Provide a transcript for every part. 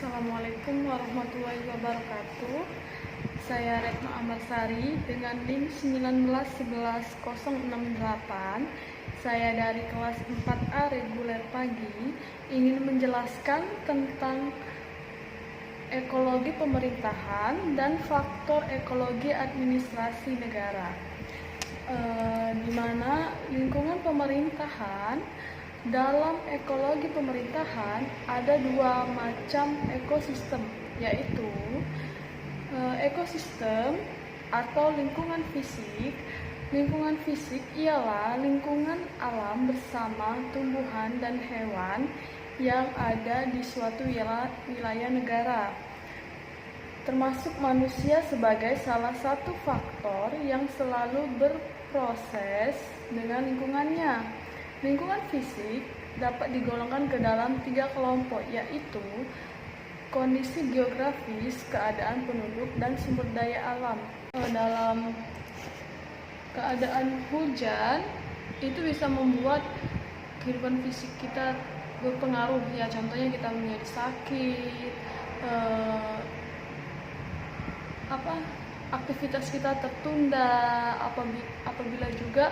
Assalamualaikum warahmatullahi wabarakatuh. Saya Retno Amarsari dengan NIM 1911068. Saya dari kelas 4A reguler pagi ingin menjelaskan tentang ekologi pemerintahan dan faktor ekologi administrasi negara. Di mana lingkungan pemerintahan, dalam ekologi pemerintahan ada dua macam ekosistem, yaitu ekosistem atau lingkungan fisik. Lingkungan fisik ialah lingkungan alam bersama tumbuhan dan hewan yang ada di suatu wilayah negara, termasuk manusia sebagai salah satu faktor yang selalu berproses dengan lingkungannya. Lingkungan fisik dapat digolongkan ke dalam 3 kelompok, yaitu kondisi geografis, keadaan penduduk, dan sumber daya alam. Dalam keadaan hujan, itu bisa membuat kehidupan fisik kita berpengaruh. Ya, contohnya kita menjadi sakit, aktivitas kita tertunda. Apabila juga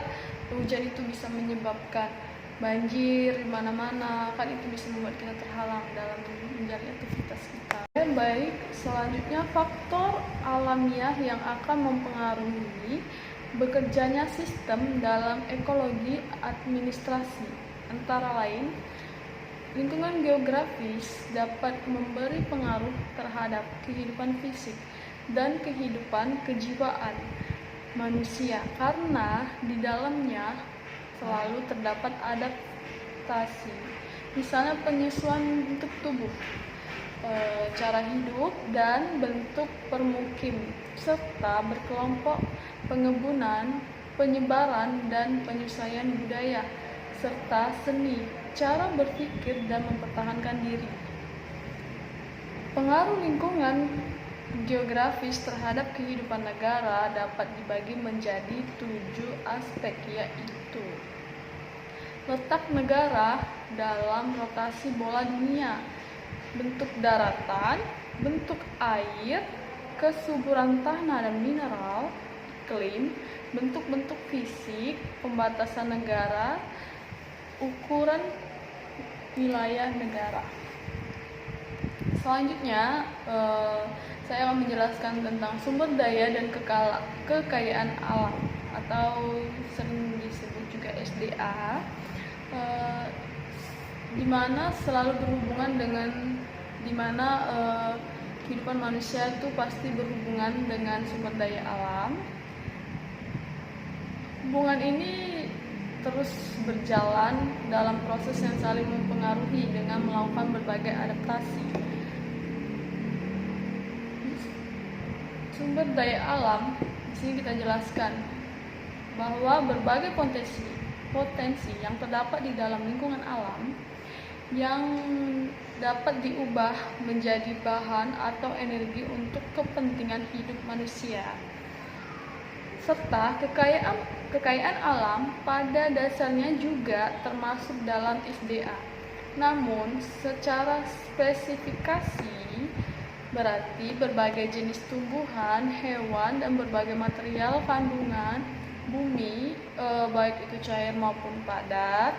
hujan itu bisa menyebabkan banjir di mana-mana, kan itu bisa membuat kita terhalang dalam menjalani aktivitas kita. Dan baik, selanjutnya faktor alamiah yang akan mempengaruhi bekerjanya sistem dalam ekologi administrasi, antara lain lingkungan geografis dapat memberi pengaruh terhadap kehidupan fisik dan kehidupan kejiwaan manusia, karena di dalamnya selalu terdapat adaptasi, misalnya penyesuaian bentuk tubuh, cara hidup, dan bentuk permukim, serta berkelompok, pengebunan, penyebaran, dan penyesuaian budaya, serta seni, cara berpikir, dan mempertahankan diri. Pengaruh lingkungan geografis terhadap kehidupan negara dapat dibagi menjadi 7 aspek, yaitu letak negara dalam rotasi bola dunia, bentuk daratan, bentuk air, kesuburan tanah dan mineral, iklim, bentuk-bentuk fisik, pembatasan negara, ukuran wilayah negara. Selanjutnya, saya akan menjelaskan tentang sumber daya dan kekayaan alam, atau sering disebut juga SDA, di mana selalu berhubungan dengan kehidupan manusia itu pasti berhubungan dengan sumber daya alam. Hubungan ini terus berjalan dalam proses yang saling mempengaruhi dengan melakukan berbagai adaptasi. Sumber daya alam, di sini kita jelaskan bahwa berbagai potensi yang terdapat di dalam lingkungan alam yang dapat diubah menjadi bahan atau energi untuk kepentingan hidup manusia. Serta kekayaan alam pada dasarnya juga termasuk dalam SDA. Namun secara spesifikasi berarti berbagai jenis tumbuhan, hewan, dan berbagai material kandungan bumi, baik itu cair maupun padat,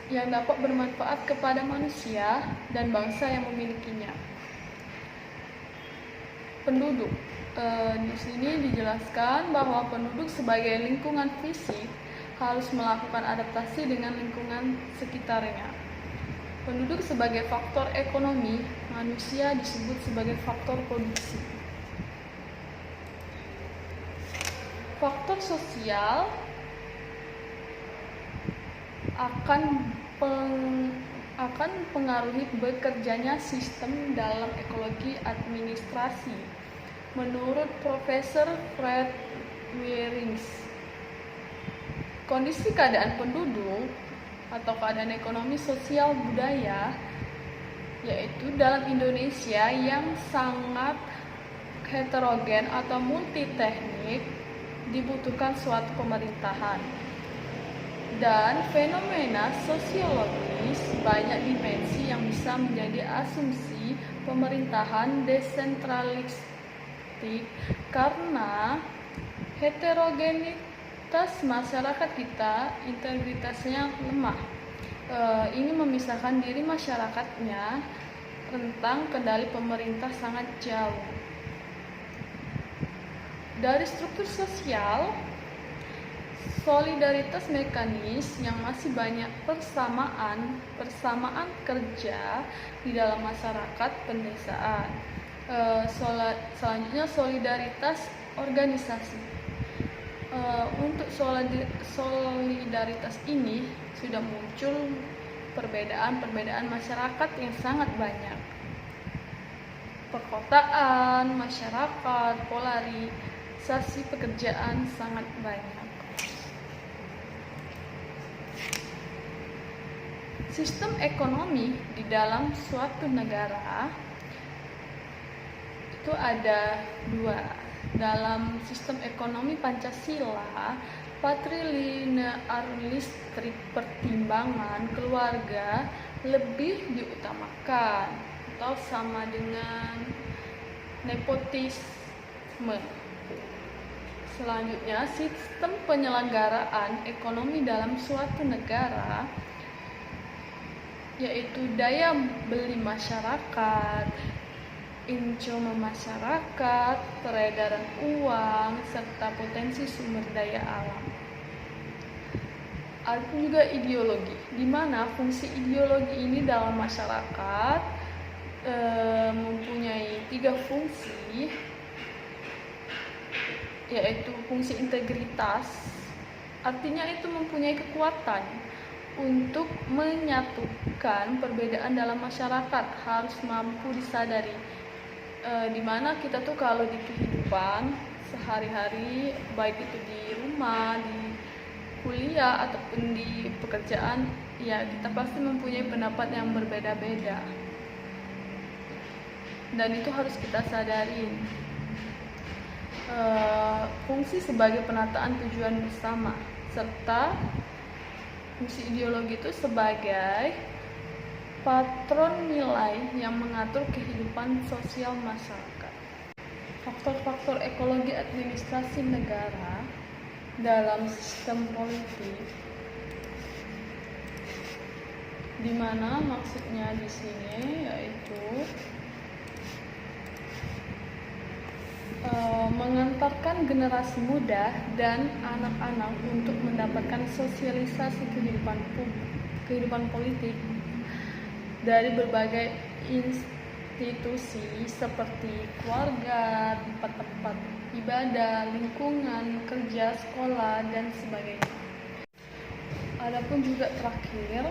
yang dapat bermanfaat kepada manusia dan bangsa yang memilikinya. Penduduk, di sini dijelaskan bahwa penduduk sebagai lingkungan fisik harus melakukan adaptasi dengan lingkungan sekitarnya. Penduduk sebagai faktor ekonomi, manusia disebut sebagai faktor produksi. Faktor sosial akan pengaruhi bekerjanya sistem dalam ekologi administrasi. Menurut Profesor Fred Wierings, kondisi keadaan penduduk atau keadaan ekonomi sosial budaya, yaitu dalam Indonesia yang sangat heterogen atau multiteknik, dibutuhkan suatu pemerintahan. Dan fenomena sosiologis banyak dimensi yang bisa menjadi asumsi pemerintahan desentralistik karena heterogenitas masyarakat kita, integritasnya lemah. Ini memisahkan diri masyarakatnya, rentang kendali pemerintah sangat jauh. Dari struktur sosial, solidaritas mekanis yang masih banyak persamaan kerja di dalam masyarakat pedesaan. Selanjutnya solidaritas organisasi. Untuk solidaritas ini sudah muncul perbedaan masyarakat yang sangat banyak. Perkotaan, masyarakat, polarisasi pekerjaan sangat banyak. Sistem ekonomi di dalam suatu negara itu ada dua. Dalam sistem ekonomi Pancasila, patrilinearistik pertimbangan keluarga lebih diutamakan atau sama dengan nepotisme. Selanjutnya, sistem penyelenggaraan ekonomi dalam suatu negara yaitu daya beli masyarakat, income masyarakat, peredaran uang, serta potensi sumber daya alam. Ada juga ideologi, di mana fungsi ideologi ini dalam masyarakat mempunyai 3 fungsi, yaitu fungsi integritas, artinya itu mempunyai kekuatan untuk menyatukan perbedaan dalam masyarakat, harus mampu disadari. Dimana kita tuh kalau di kehidupan sehari-hari, baik itu di rumah, di kuliah ataupun di pekerjaan, ya kita pasti mempunyai pendapat yang berbeda-beda, dan itu harus kita sadarin. Fungsi sebagai penataan tujuan bersama, serta fungsi ideologi itu sebagai patron nilai yang mengatur kehidupan sosial masyarakat. Faktor-faktor ekologi administrasi negara dalam sistem politik, di mana maksudnya di sini yaitu mengantarkan generasi muda dan anak-anak untuk mendapatkan sosialisasi kehidupan politik dari berbagai institusi seperti keluarga, tempat-tempat ibadah, lingkungan kerja, sekolah, dan sebagainya. Adapun juga terakhir,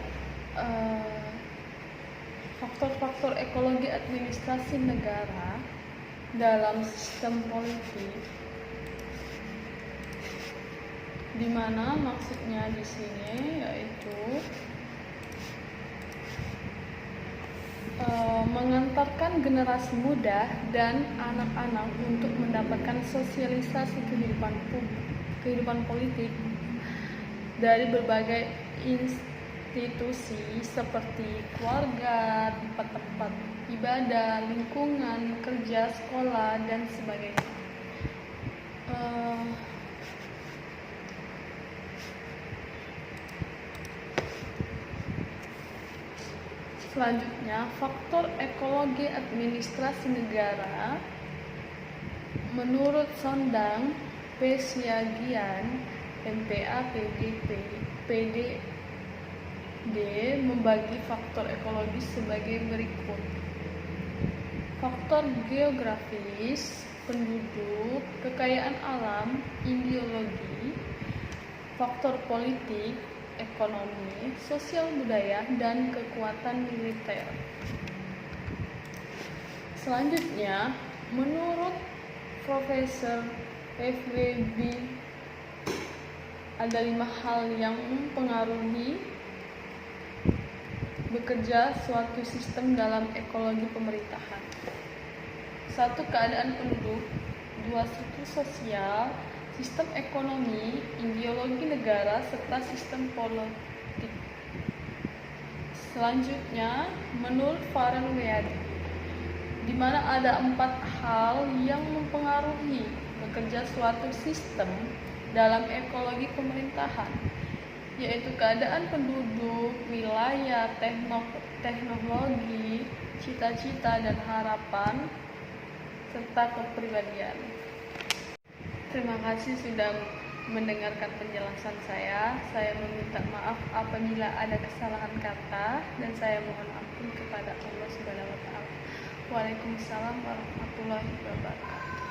faktor-faktor ekologi administrasi negara dalam sistem politik, di mana maksudnya di sini yaitu mengantarkan generasi muda dan anak-anak untuk mendapatkan sosialisasi kehidupan politik dari berbagai institusi seperti keluarga, tempat-tempat ibadah, lingkungan kerja, sekolah, dan sebagainya. Selanjutnya, faktor ekologi administrasi negara menurut Sondang P. Siagian, MPA, PDD membagi faktor ekologis sebagai berikut. Faktor geografis, penduduk, kekayaan alam, ideologi, faktor politik, ekonomi, sosial budaya, dan kekuatan militer. Selanjutnya, menurut Profesor FWB, ada 5 hal yang mempengaruhi bekerja suatu sistem dalam ekologi pemerintahan. 1. Keadaan penduduk. 2. Struktur sosial, sistem ekonomi, ideologi negara, serta sistem politik. Selanjutnya, menurut Fahrenheit, di mana ada 4 hal yang mempengaruhi bekerja suatu sistem dalam ekologi pemerintahan, yaitu keadaan penduduk, wilayah, teknologi, cita-cita dan harapan, serta kepribadian. Terima kasih sudah mendengarkan penjelasan saya. Saya meminta maaf apabila ada kesalahan kata dan saya mohon ampun kepada Allah Subhanahu wa taala. Waalaikumsalam warahmatullahi wabarakatuh.